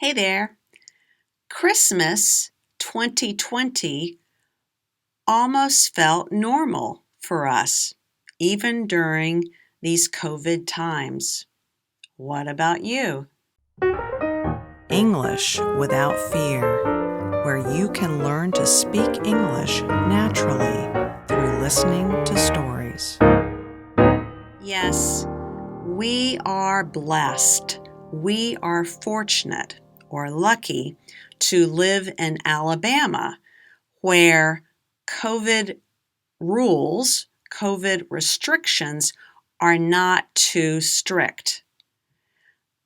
Hey there. Christmas 2020 almost felt normal for us, even during these COVID times. What about you? English without fear, where you can learn to speak English naturally through listening to stories. Yes, we are blessed. We are fortunate or lucky to live in Alabama, where COVID rules, COVID restrictions are not too strict.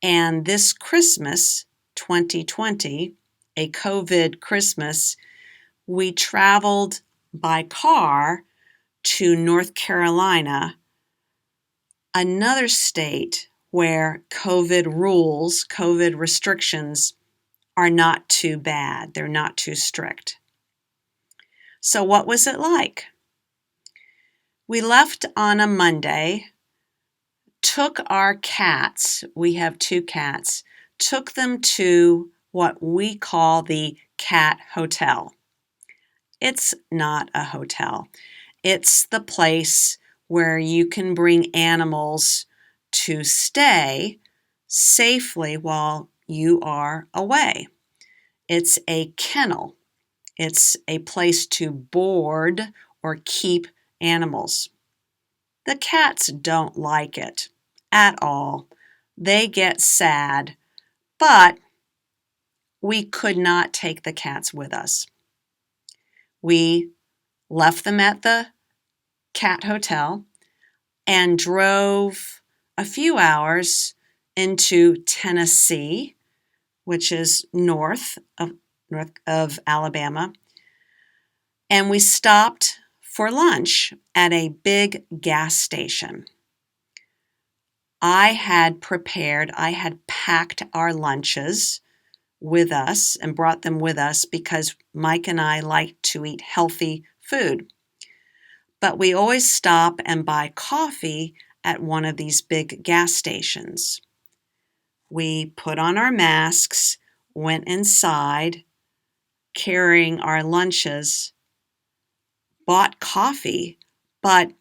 And this Christmas, 2020, a COVID Christmas, we traveled by car to North Carolina, another state where COVID rules, COVID restrictions are not too bad. They're not too strict. So, what was it like? We left on a Monday, took our cats, we have two cats, took them to what we call the cat hotel. It's not a hotel. It's the place where you can bring animals to stay safely while you are away. It's a kennel. It's a place to board or keep animals. The cats don't like it at all. They get sad, but we could not take the cats with us. We left them at the cat hotel and drove a few hours into Tennessee, which is north of Alabama, and we stopped for lunch at a big gas station. I had packed our lunches with us and brought them with us because Mike and I like to eat healthy food. But we always stop and buy coffee at one of these big gas stations. We put on our masks, went inside, carrying our lunches, bought coffee, but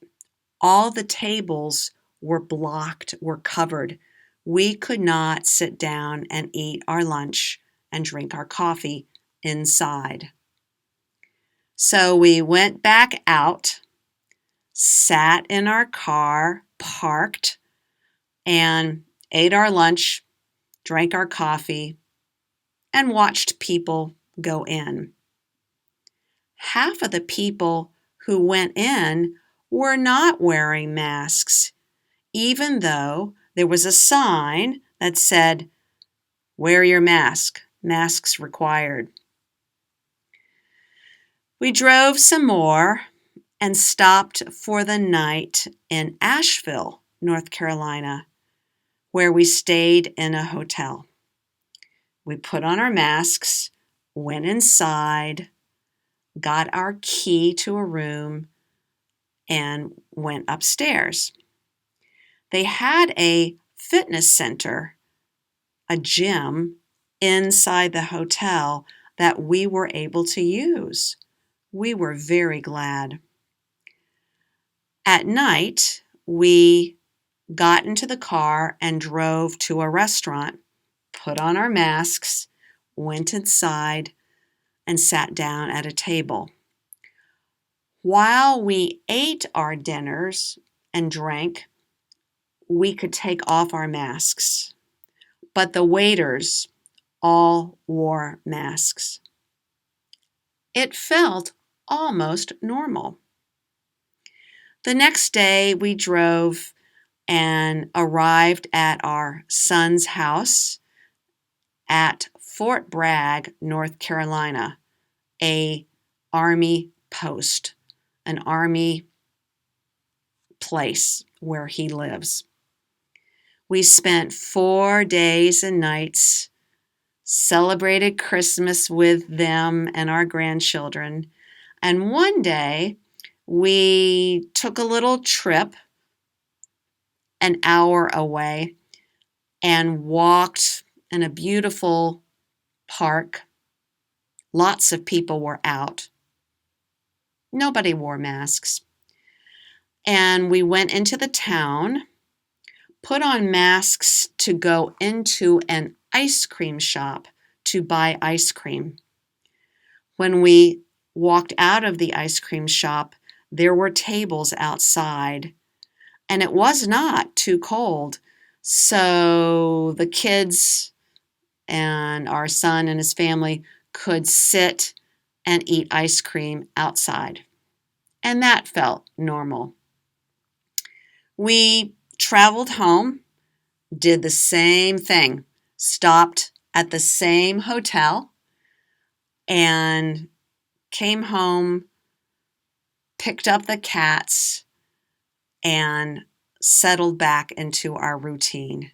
all the tables were blocked, were covered. We could not sit down and eat our lunch and drink our coffee inside. So we went back out, sat in our car, parked, and ate our lunch, drank our coffee, and watched people go in. Half of the people who went in were not wearing masks, even though there was a sign that said, "Wear your mask, masks required." We drove some more and stopped for the night in Asheville, North Carolina, where we stayed in a hotel. We put on our masks, went inside, got our key to a room, and went upstairs. They had a fitness center, a gym inside the hotel that we were able to use. We were very glad. At night, we got into the car and drove to a restaurant, put on our masks, went inside, and sat down at a table. While we ate our dinners and drank, we could take off our masks, but the waiters all wore masks. It felt almost normal. The next day, we drove and arrived at our son's house at Fort Bragg, North Carolina, a Army post, an Army place where he lives. We spent 4 days and nights, celebrated Christmas with them and our grandchildren, and one day we took a little trip an hour away and walked in a beautiful park. Lots of people were out. Nobody wore masks. And we went into the town, put on masks to go into an ice cream shop to buy ice cream. When we walked out of the ice cream shop, there were tables outside, and it was not too cold. So the kids and our son and his family could sit and eat ice cream outside. And that felt normal. We traveled home, did the same thing, stopped at the same hotel, and came home, picked up the cats, and settled back into our routine.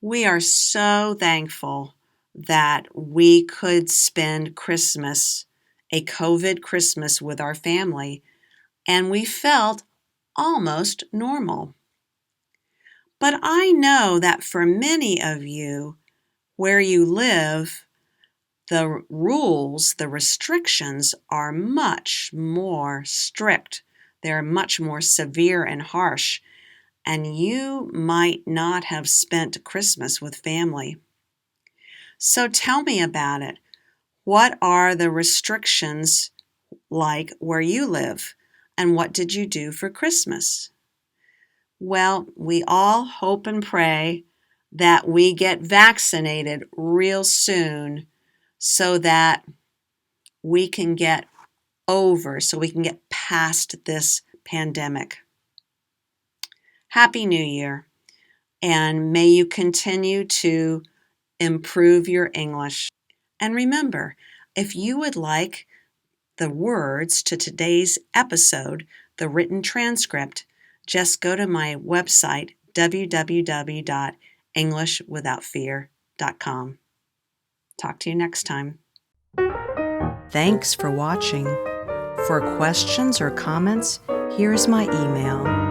We are so thankful that we could spend Christmas, a COVID Christmas, with our family, and we felt almost normal. But I know that for many of you, where you live, the rules, the restrictions are much more strict. They're much more severe and harsh, and you might not have spent Christmas with family. So tell me about it. What are the restrictions like where you live, and what did you do for Christmas? Well, we all hope and pray that we get vaccinated real soon so that we can get so we can get past this pandemic. Happy New Year, and may you continue to improve your English. And remember, if you would like the words to today's episode, the written transcript, just go to my website, www.englishwithoutfear.com. Talk to you next time. Thanks for watching. For questions or comments, here's my email